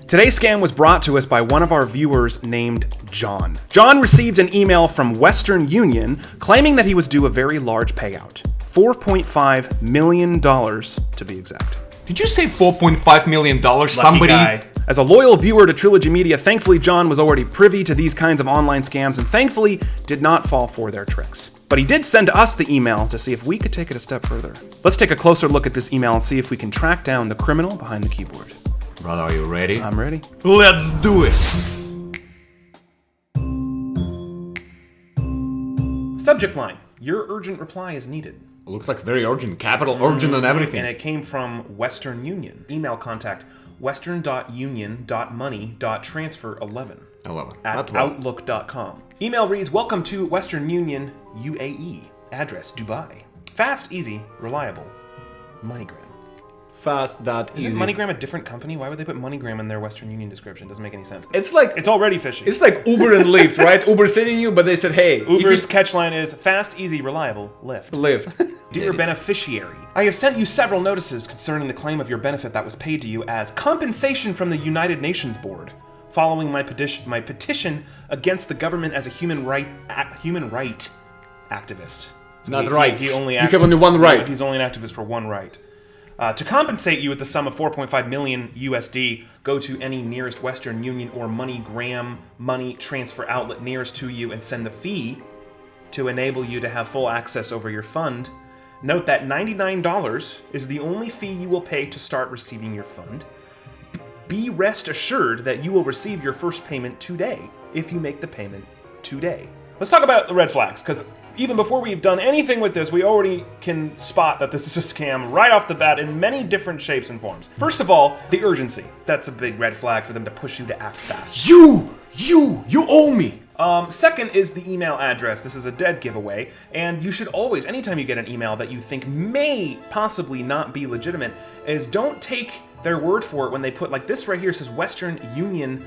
Today's scam was brought to us by one of our viewers named John. John received an email from Western Union claiming that he was due a very large payout. $4.5 million to be exact. Did you say $4.5 million? Somebody... Guy. As a loyal viewer to Trilogy Media, thankfully John was already privy to these kinds of online scams and thankfully did not fall for their tricks. But he did send us the email to see if we could take it a step further. Let's take a closer look at this email and see if we can track down the criminal behind the keyboard. Brother, are you ready? I'm ready. Let's do it! Subject line: your urgent reply is needed. Looks like very urgent. Capital urgent and everything. And it came from Western Union. Email contact: western.union.money.transfer11 at outlook.com. Email reads, welcome to Western Union, UAE. Address, Dubai. Fast, easy, reliable. MoneyGram. Fast, that easy. Isn't MoneyGram a different company? Why would they put MoneyGram in their Western Union description? Doesn't make any sense. It's like... It's already fishy. It's like Uber and Lyft, right? Uber sending you, but they said, hey... Uber's catchline is, fast, easy, reliable, Lyft. Lyft. Dear beneficiary, I have sent you several notices concerning the claim of your benefit that was paid to you as compensation from the United Nations Board, following my petition against the government as a human right activist. So Not rights. You have only one right. He's only an activist for one right. To compensate you with the sum of 4.5 million USD, go to any nearest Western Union or MoneyGram money transfer outlet nearest to you and send the fee to enable you to have full access over your fund. Note that $99 is the only fee you will pay to start receiving your fund. Be rest assured that you will receive your first payment today if you make the payment today. Let's talk about the red flags, because even before we've done anything with this, we already can spot that this is a scam right off the bat in many different shapes and forms. First of all, the urgency. That's a big red flag for them to push you to act fast. You owe me. Second is the email address. This is a dead giveaway, and you should always, anytime you get an email that you think may possibly not be legitimate, is don't take their word for it when they put, like this right here says Western Union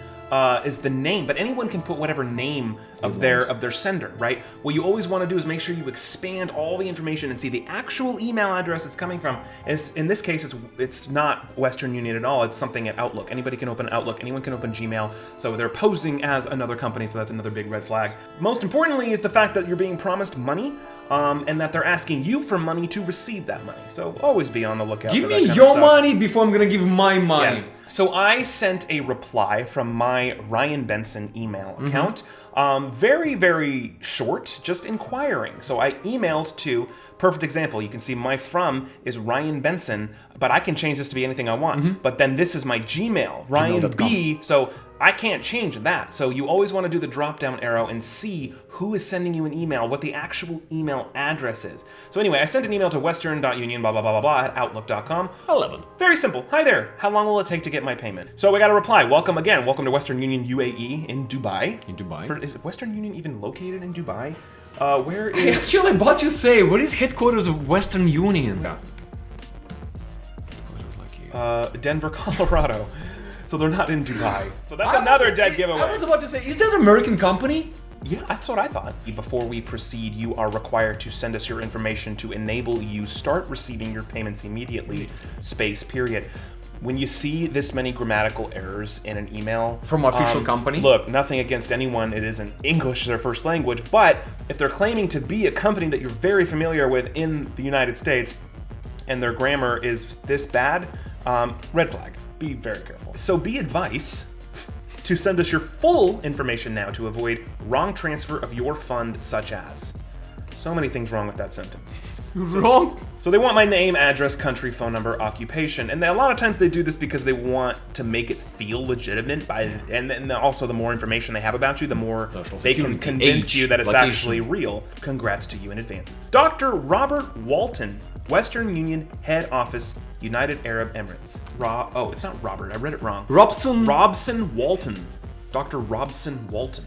is the name, but anyone can put whatever name of their sender, right? What you always want to do is make sure you expand all the information and see the actual email address it's coming from. In this case, it's not Western Union at all. It's something at Outlook. Anybody can open Outlook. Anyone can open Gmail. So they're posing as another company, so that's another big red flag. Most importantly is the fact that you're being promised money, and that they're asking you for money to receive that money. So always be on the lookout Give for me that kind your of stuff. money before I'm gonna give my money. Yes. So I sent a reply from my Ryan Benson email account. Very, very short, just inquiring. So I emailed to, perfect example, you can see my from is Ryan Benson, but I can change this to be anything I want. But then this is my Gmail, Ryan B. So I can't change that. So you always want to do the drop down arrow and see who is sending you an email, what the actual email address is. So anyway, I sent an email to western.union blah blah blah blah blah at outlook.com. 11. Very simple. Hi there. How long will it take to get my payment? So we got a reply. Welcome again. Welcome to Western Union UAE in Dubai. In Dubai. Is Western Union even located in Dubai? Where Hey, is... actually, about you say, what is headquarters of Western Union? Denver, Colorado. So they're not in Dubai. So that's another dead giveaway. I was about to say, is that an American company? Yeah, that's what I thought. Before we proceed, you are required to send us your information to enable you start receiving your payments immediately, space, period. When you see this many grammatical errors in an email... From an official company? Look, nothing against anyone. It isn't English their first language, but if they're claiming to be a company that you're very familiar with in the United States, and their grammar is this bad, red flag. Be very careful. So be advised to send us your full information now to avoid wrong transfer of your fund, such as... So many things wrong with that sentence. Wrong? So they want my name, address, country, phone number, occupation, and a lot of times they do this because they want to make it feel legitimate. And also, the more information they have about you, the more they can convince you that it's actually real. Congrats to you in advance. Dr. Robert Walton, Western Union Head Office, United Arab Emirates. Oh, it's not Robert. I read it wrong. Robson Walton. Dr. Robson Walton.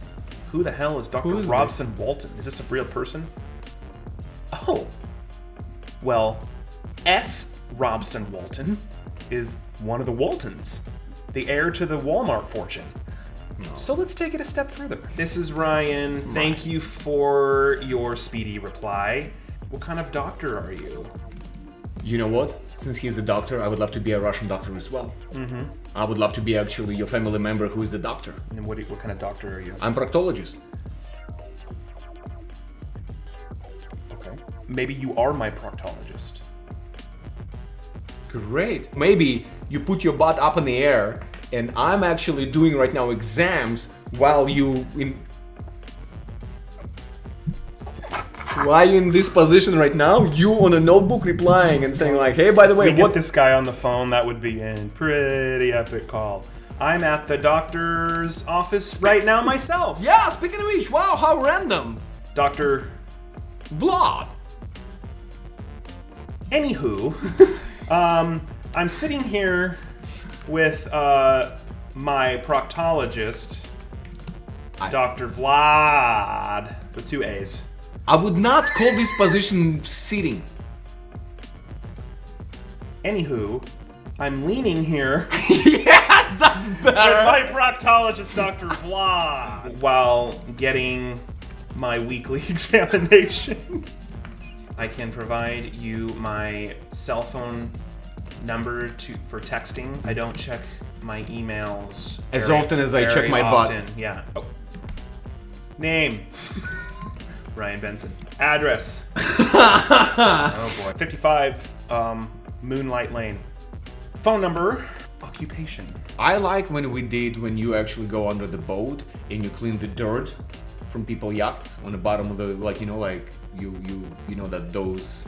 Who the hell is Dr. Robson Walton? Is this a real person? Oh. Well, S. Robson Walton is one of the Waltons, the heir to the Walmart fortune. So let's take it a step further. This is Ryan. Thank you for your speedy reply. What kind of doctor are you? You know what? Since he's a doctor, I would love to be a Russian doctor as well. I would love to be actually your family member who is a doctor. And what kind of doctor are you? I'm proctologist. Okay. Maybe you are my proctologist. Great. Maybe you put your butt up in the air and I'm actually doing right now exams while you in this position right now, you on a notebook replying and saying like, hey, by the way, If we get this guy on the phone, that would be a pretty epic call. I'm at the doctor's office right now myself. Yeah, speaking of which, wow, how random. Dr. Vlad. Anywho, I'm sitting here with my proctologist, Dr. Vlad, with 2 A's. I would not call this position sitting. Anywho, I'm leaning here Yes, that's with better. my proctologist, Dr. Vlad, while getting my weekly examination. I can provide you my cell phone number for texting. I don't check my emails As often as I check my butt. Yeah. Oh. Name. Ryan Benson. Address. Oh boy. 55 Moonlight Lane. Phone number. Occupation. I like when you actually go under the boat and you clean the dirt from people's yachts on the bottom of the, like, you know, like you know that those.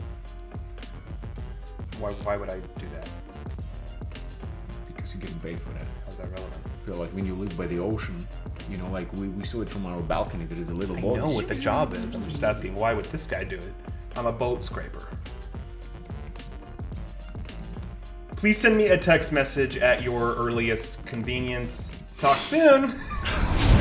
Why would I do that? Because you're getting paid for that. How's that relevant? I feel like when you live by the ocean, you know, like we saw it from our balcony, there is a little boat. I know what the job is. I'm just asking, why would this guy do it? I'm a boat scraper. Please send me a text message at your earliest convenience. Talk soon.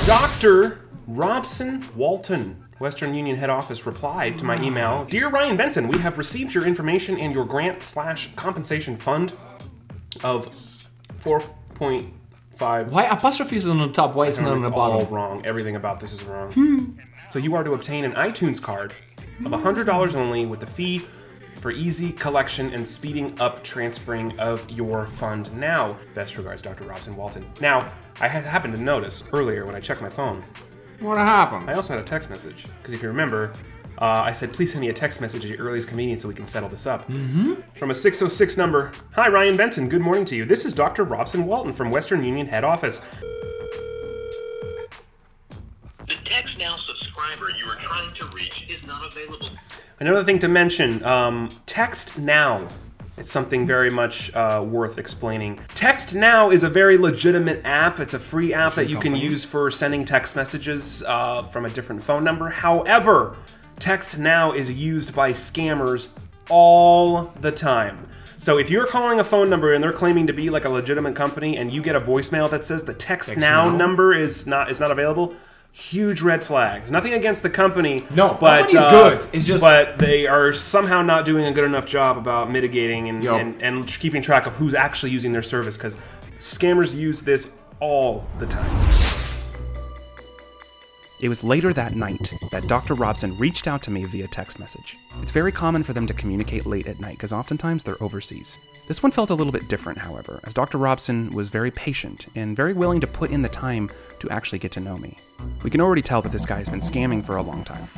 Dr. Robson Walton, Western Union head office, replied to my email. Dear Ryan Benson, we have received your information and your grant/compensation fund of 4.5. Why apostrophe is on the top? Why it's not on the It's all bottom? wrong. Everything about this is wrong. So you are to obtain an iTunes card of $100 only with the fee for easy collection and speeding up transferring of your fund now. Best regards, Dr. Robson Walton. Now, I had happened to notice earlier when I checked my phone, What happened? I also had a text message. Because if you remember, I said, please send me a text message at your earliest convenience so we can settle this up. From a 606 number. Hi, Ryan Benson. Good morning to you. This is Dr. Robson Walton from Western Union head office. The Text Now subscriber you are trying to reach is not available. Another thing to mention, Text Now. It's something very much worth explaining. Text Now is a very legitimate app. It's a free app that you can use for sending text messages from a different phone number. However, Text Now is used by scammers all the time. So if you're calling a phone number and they're claiming to be like a legitimate company and you get a voicemail that says the Text Now number is not available, huge red flag. Nothing against the company. No, but company's good. It's just, but they are somehow not doing a good enough job about mitigating and keeping track of who's actually using their service, because scammers use this all the time. It was later that night that Dr. Robson reached out to me via text message. It's very common for them to communicate late at night because oftentimes they're overseas. This one felt a little bit different, however, as Dr. Robson was very patient and very willing to put in the time to actually get to know me. We can already tell that this guy has been scamming for a long time.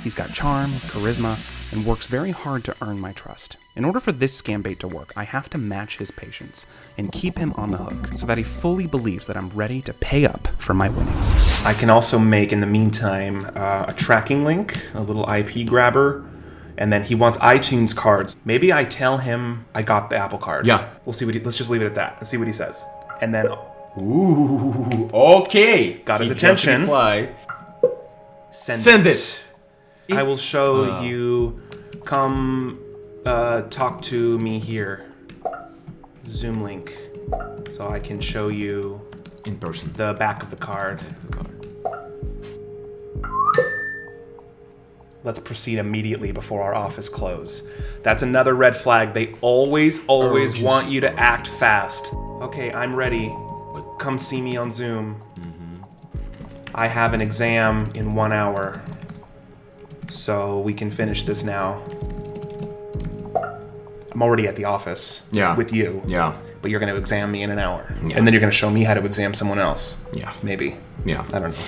He's got charm, charisma, and works very hard to earn my trust. In order for this scam bait to work, I have to match his patience and keep him on the hook so that he fully believes that I'm ready to pay up for my winnings. I can also make, in the meantime, a tracking link, a little IP grabber, and then he wants iTunes cards. Maybe I tell him I got the Apple card. Yeah. We'll see let's just leave it at that. Let's see what he says. And then, ooh, okay. Got his He just attention. replied. Send it. it. I will show you. Come talk to me here. Zoom link. So I can show you In person. the back of the card. Let's proceed immediately before our office close. That's another red flag. They always want you to act fast. Okay, I'm ready. Come see me on Zoom. I have an exam in 1 hour. So we can finish this now. I'm already at the office with you. Yeah. But you're going to exam me in an hour. Yeah. And then you're going to show me how to exam someone else. Yeah. Maybe. Yeah. I don't know.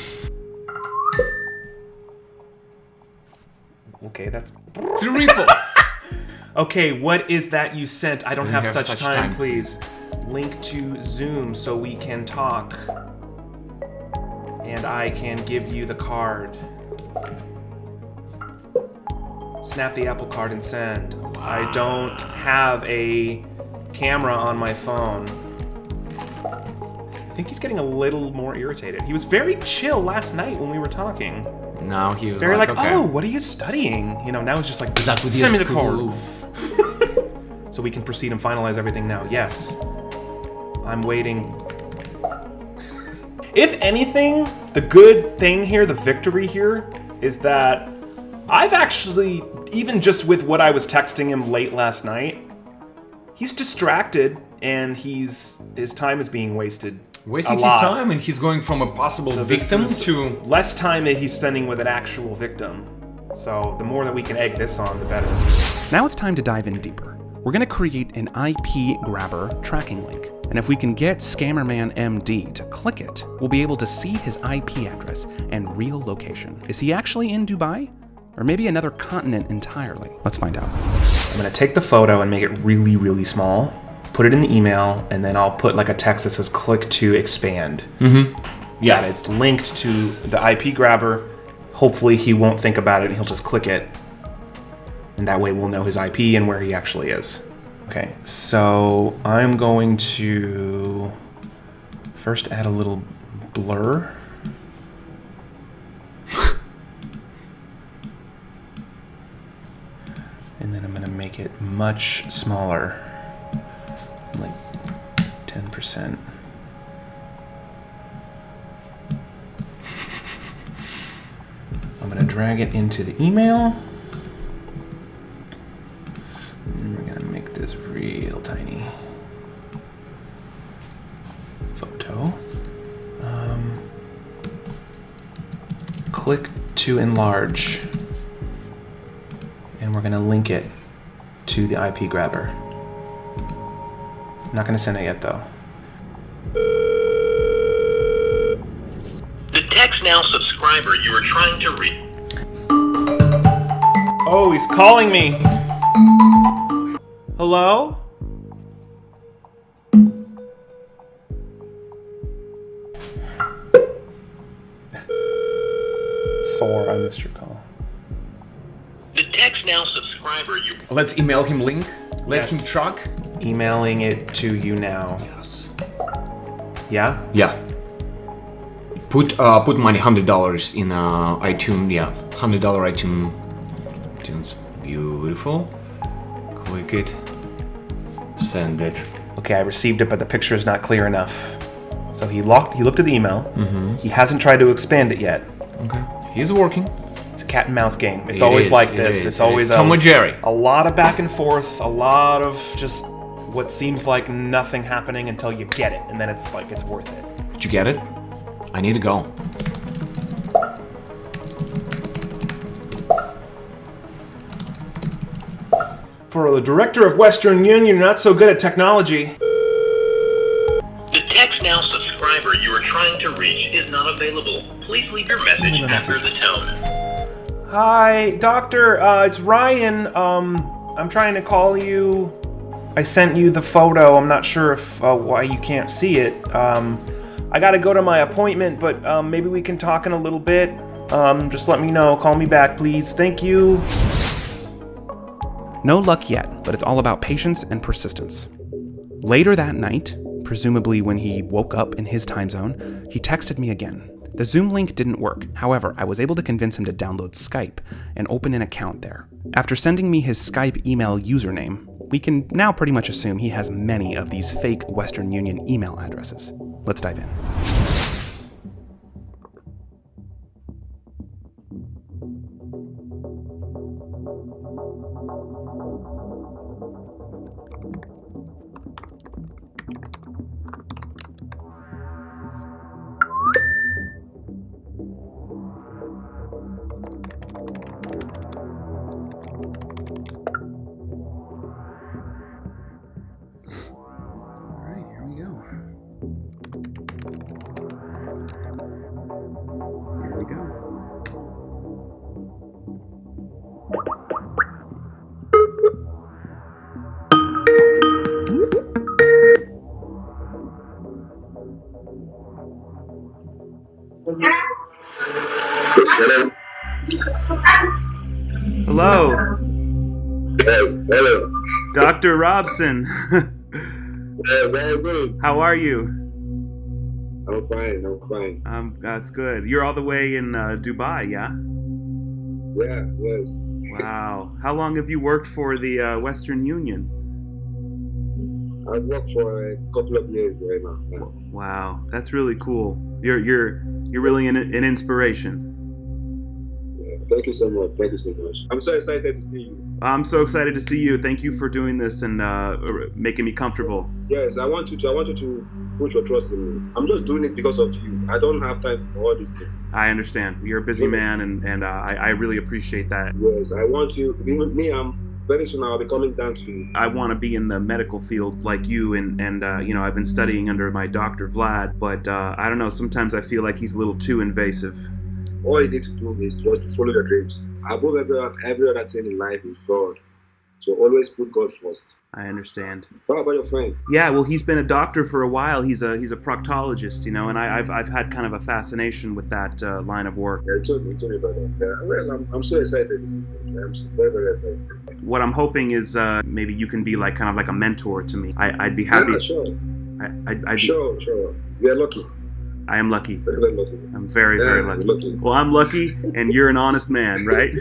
Okay, that's... Triple! Okay, what is that you sent? I don't have such time, time, please. Link to Zoom so we can talk. And I can give you the card. Snap the Apple Card and send. Wow. I don't have a camera on my phone. I think he's getting a little more irritated. He was very chill last night when we were talking. Now he was very like, okay. oh, what are you studying? You know, now it's just like, Exactly. send me the card. So we can proceed and finalize everything now. Yes. I'm waiting. If anything, the good thing here, the victory here, is that I've actually, even just with what I was texting him late last night, he's distracted and his time is being wasted. Wasting his time, and he's going from a possible victim to less time that he's spending with an actual victim. So the more that we can egg this on, the better. Now it's time to dive in deeper. We're gonna create an IP grabber tracking link. And if we can get Scammerman MD to click it, we'll be able to see his IP address and real location. Is he actually in Dubai? Or maybe another continent entirely? Let's find out. I'm gonna take the photo and make it really, really small, put it in the email, and then I'll put like a text that says click to expand. Yeah, and it's linked to the IP grabber. Hopefully he won't think about it and he'll just click it. And that way we'll know his IP and where he actually is. Okay, so I'm going to first add a little blur. And then I'm gonna make it much smaller, like 10%. I'm gonna drag it into the email. And we're gonna make this real tiny photo. Click to enlarge. And we're gonna link it to the IP grabber. I'm not gonna send it yet though. The text now subscriber you are trying to reach. Oh, he's calling me. Hello? Sorry, I missed your call. The text now subscriber you... Let's email him link. Let Yes. him track. Emailing it to you now. Yes. Yeah? Yeah. Put money, $100 in iTunes. Yeah, $100 iTunes. Beautiful. Click it. Send it. Okay, I received it, but the picture is not clear enough. So he looked at the email. He hasn't tried to expand it yet. Okay. He's working. It's a cat and mouse game. It's It always is, like it this. is, It's it always is. Tom and Jerry. a lot of back and forth, a lot of just what seems like nothing happening until you get it, and then it's like it's worth it. Did you get it? I need to go. For the director of Western Union, you're not so good at technology. The text now subscriber you are trying to reach is not available. Please leave your message Leave a after message. the tone. Hi, doctor. It's Ryan. I'm trying to call you. I sent you the photo. I'm not sure if why you can't see it. I gotta go to my appointment, but maybe we can talk in a little bit. Just let me know. Call me back, please. Thank you. No luck yet, but it's all about patience and persistence. Later that night, presumably when he woke up in his time zone, he texted me again. The Zoom link didn't work. However, I was able to convince him to download Skype and open an account there. After sending me his Skype email username, we can now pretty much assume he has many of these fake Western Union email addresses. Let's dive in. Hello. Hello, Yes. Hello. Dr. Robson. Yes. How you doing? How are you? I'm fine. I'm fine. That's good. You're all the way in Dubai, yeah? Yeah. Yes. Wow. How long have you worked for the Western Union? I've worked for a couple of years right now. Yeah. Wow, that's really cool. You're really an inspiration. Yeah. Thank you so much. Thank you so much. I'm so excited to see you. I'm so excited to see you. Thank you for doing this and making me comfortable. Yes. I want you to put your trust in me. I'm just doing it because of you. I don't have time for all these things. I understand. You're a busy man, and I really appreciate that. Yes. I want you. Me. Very soon I'll be coming down to you. I want to be in the medical field like you, and I've been studying under my Dr. Vlad, but I don't know, sometimes I feel like he's a little too invasive. All you need to do is just to follow your dreams. Above every other thing in life is God. So always put God first. I understand. So how about your friend? Yeah, well, he's been a doctor for a while. He's a proctologist, and I've had kind of a fascination with that line of work. Yeah, you told me about that. Yeah, well, I'm so excited to see you. I'm so very, very excited. What I'm hoping is maybe you can be like kind of like a mentor to me. I'd be happy. Yeah, sure. I'd be, Sure. We are lucky. I am lucky. Very, very lucky. I'm very, very Yeah, lucky. lucky. Well, I'm lucky, and you're an honest man, right?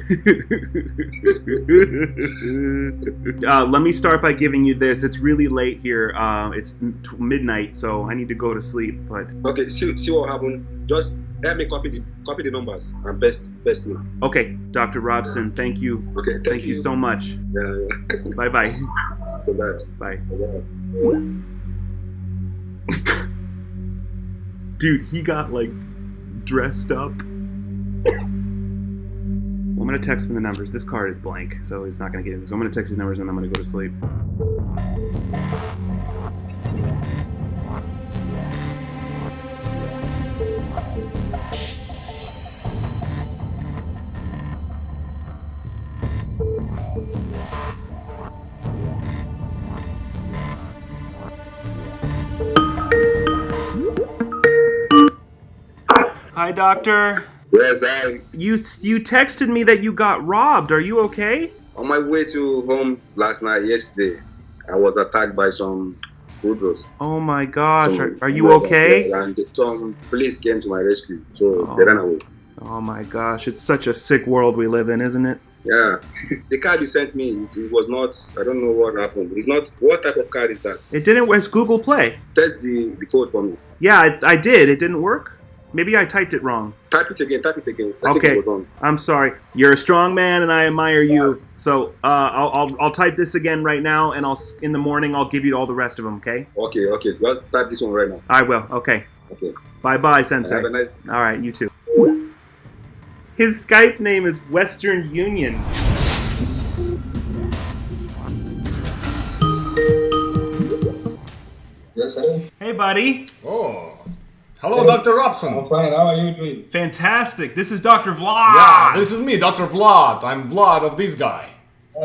Let me start by giving you this. It's really late here. It's midnight, so I need to go to sleep. But Okay, see what happened. Just help me copy the numbers and best me. okay, Dr. Robson, thank you. Okay, Thank you so much. Yeah. Bye bye. So that. Bye. Bye. Dude, he got like dressed up. Well, I'm gonna text him the numbers. This card is blank, so he's not gonna get it. So I'm gonna text his numbers and I'm gonna go to sleep. Hi, doctor. Yes, You texted me that you got robbed. Are you okay? on my way to home yesterday, I was attacked by some hoodlums. Oh my gosh. Some- Are you okay? And some police came to my rescue, so they ran away. Oh my gosh. It's such a sick world we live in, isn't it? Yeah, the card you sent me, it was not. I don't know what happened. It's not. What type of card is that? It didn't. It's Google Play. Test the code for me. Yeah, I did. It didn't work. Maybe I typed it wrong. Type it again. I think Okay. it was wrong. I'm sorry. You're a strong man, and I admire you. So I'll type this again right now, and in the morning I'll give you all the rest of them. Okay? Okay. Just type this one right now. I will. Okay. Okay. Bye, Sensei. Have a nice. All right. You too. His Skype name is Western Union. Yes, sir. Hey, buddy. Oh, hello, Dr. Robson. I'm fine. How are you doing? Fantastic. This is Dr. Vlad. Yeah, this is me, Dr. Vlad. I'm Vlad of this guy.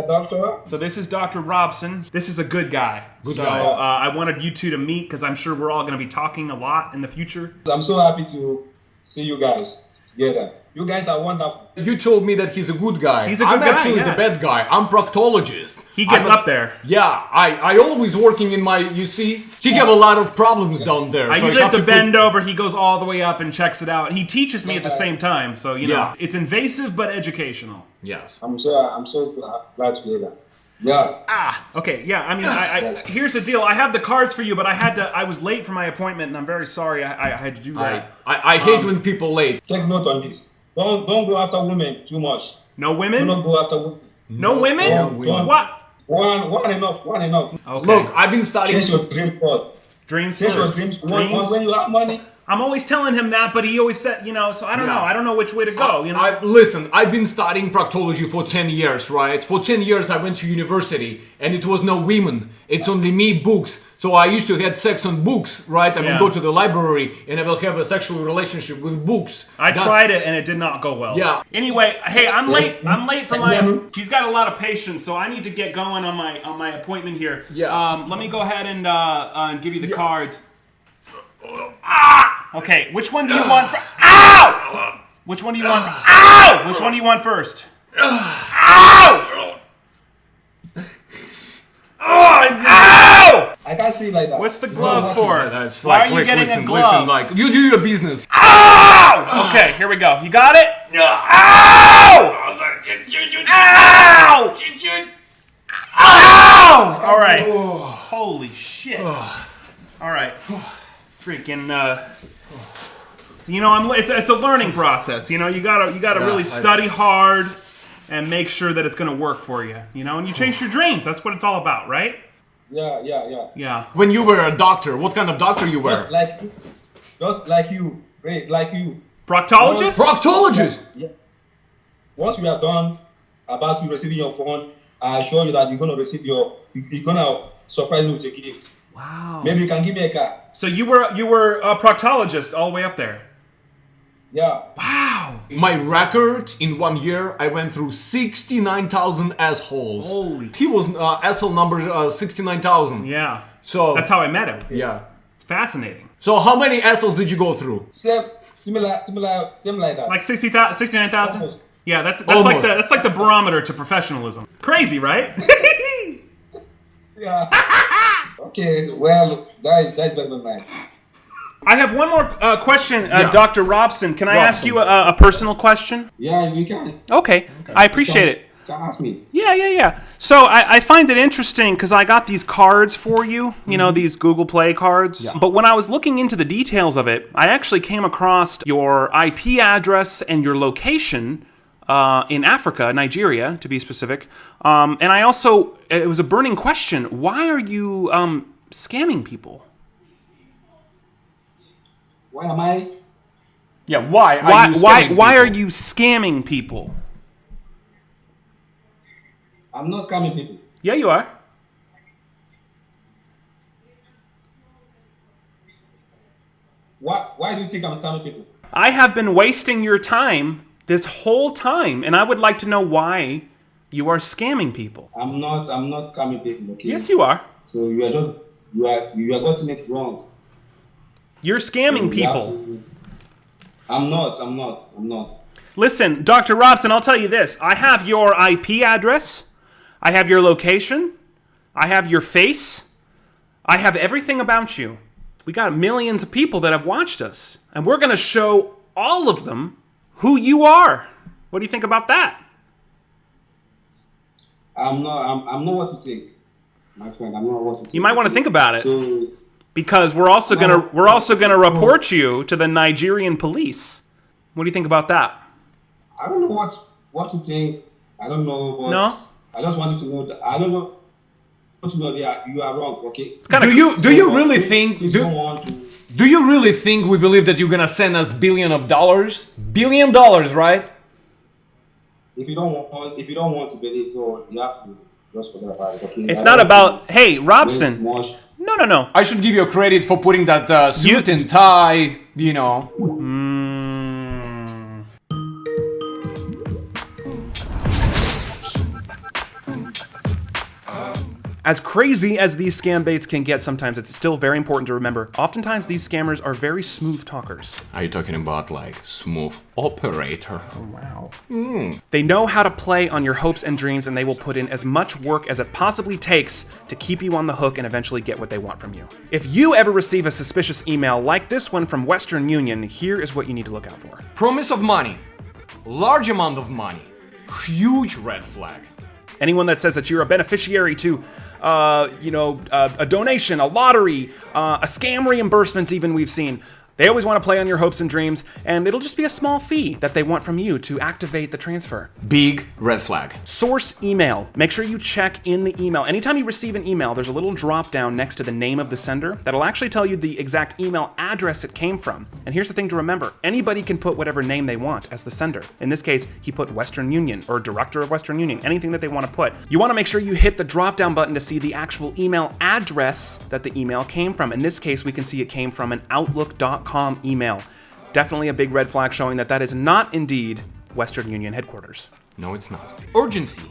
Doctor? So this is Dr. Robson. This is a good guy. Good so, guy. I wanted you two to meet because I'm sure we're all going to be talking a lot in the future. I'm so happy to see you guys together. You guys are wonderful. You told me that he's a good guy. He's a good I'm guy, actually yeah. the bad guy. I'm proctologist. He gets I'm a- up there. Yeah, I always working in my, you see, he have a lot of problems down there. I so usually have to put- bend over. He goes all the way up and checks it out. He teaches me at the same time, so you know Yeah. it's invasive but educational. Yes. I'm so glad to hear that. Yeah. Okay, yeah. I mean, I here's the deal. I have the cards for you, but I was late for my appointment, and I'm very sorry I had to do that. I hate when people late. Take note on this. Don't go after women too much. No Do women? not go after women. No women? Don't. What? One enough. Okay. Look, I've been studying. Chase your dream first. dreams Chase your first. dreams. Dreams? When you have money, I'm always telling him that, but he always said, so I don't know. I don't know which way to go, Listen, I've been studying proctology for 10 years, right? For 10 years I went to university, and it was no women. It's only me, books. So I used to have sex on books, right? I Yeah. will go to the library, and I will have a sexual relationship with books. I That's- tried it and it did not go well. Yeah. Anyway, hey, I'm late. Yes. I'm late for my. He's got a lot of patience, so I need to get going on my appointment here. Yeah. Let me go ahead and give you the cards. Okay, which one do you want? Ow! Which one do you want? Ow! Which one do you want first? Ow! Ow! I can't see like that. What's the glove for? That's Why like, are you getting listen, a glove? Listen, like, you do your business. Ow! Okay, here we go. You got it? Ow! Ow! Ow! All right. Holy shit. All right. Freaking. You know, it's a learning process. You know, you gotta really study hard and make sure that it's gonna work for you. You know, and you chase your dreams. That's what it's all about, right? Yeah. Yeah. When you were a doctor, what kind of doctor you were? Just like you, right? Like you. Proctologist? Proctologist. Yeah. Once we are done about you receiving your phone, I assure you that you're gonna surprise me with a gift. Wow. Maybe you can give me a car. So you were a proctologist all the way up there. Yeah. Wow. My record in 1 year, I went through 69,000 assholes. Holy. He was asshole number 69,000. Yeah. So That's how I met him. yeah. It's fascinating. So how many assholes did you go through? Same like that. Like 69,000? Almost. Yeah, that's Almost. like the barometer to professionalism. Crazy, right? Yeah. Okay. Well, that's very nice. I have one more question, Yeah. Dr. Robson. Can I ask Robson. you a personal question? Yeah, you can. Okay. I appreciate it. You can ask me. Yeah. So I find it interesting because I got these cards for you, you know, these Google Play cards. Yeah. But when I was looking into the details of it, I actually came across your IP address and your location in Africa, Nigeria, to be specific. And I also, it was a burning question. Why are you scamming people? Why am I? Yeah, why? Why are you scamming people? I'm not scamming people. Yeah, you are. Why do you think I'm scamming people? I have been wasting your time this whole time, and I would like to know why you are scamming people. I'm not scamming people. Okay. Yes, you are. So you are getting it wrong. You're scamming You have people. to- I'm not. Listen, Dr. Robson, I'll tell you this. I have your IP address. I have your location. I have your face. I have everything about you. We got millions of people that have watched us, and we're going to show all of them who you are. What do you think about that? I'm not what you think, my friend. I'm not what you think. You might want to think about it. So Because we're also gonna report you to the Nigerian police. What do you think about that? I don't know what you think. I don't know. But No? I just want you to know that I don't know. What you know, you are wrong. Okay. Do you really think? Please don't want to. Do you really think we believe that you're gonna send us $billion? $1 billion, right? If you don't want to believe, so you have to just forget about it. Okay. It's I not don't about, hey, want to Robson. waste much. No. I should give you credit for putting that suit You- and tie. You know. As crazy as these scam baits can get sometimes, it's still very important to remember. Oftentimes, these scammers are very smooth talkers. Are you talking about like smooth operator? Wow. They know how to play on your hopes and dreams, and they will put in as much work as it possibly takes to keep you on the hook and eventually get what they want from you. If you ever receive a suspicious email like this one from Western Union, here is what you need to look out for. Promise of money, large amount of money, huge red flag. Anyone that says that you're a beneficiary to, a donation, a lottery, a scam reimbursement even we've seen, they always want to play on your hopes and dreams, and it'll just be a small fee that they want from you to activate the transfer. Big red flag. Source email. Make sure you check in the email. Anytime you receive an email, there's a little drop down next to the name of the sender that'll actually tell you the exact email address it came from. And here's the thing to remember. Anybody can put whatever name they want as the sender. In this case, he put Western Union or Director of Western Union, anything that they want to put. You want to make sure you hit the drop down button to see the actual email address that the email came from. In this case, we can see it came from an Outlook.com email. Definitely a big red flag showing that that is not indeed Western Union headquarters. No, it's not. Urgency.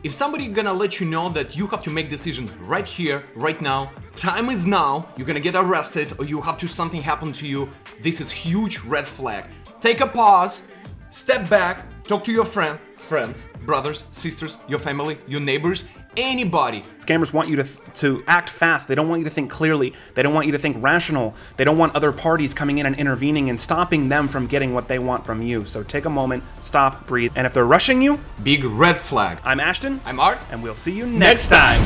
If somebody gonna let you know that you have to make decision right here, right now, time is now, you're gonna get arrested or you have to something happen to you, this is huge red flag. Take a pause, Step back, talk to your friends, brothers, sisters, your family, your neighbors, anybody. Scammers want you to act fast. They don't want you to think clearly. They don't want you to think rational. They don't want other parties coming in and intervening and stopping them from getting what they want from you. So take a moment, stop, breathe, and if they're rushing you, Big red flag. I'm Ashton, I'm Art. and we'll see you next time.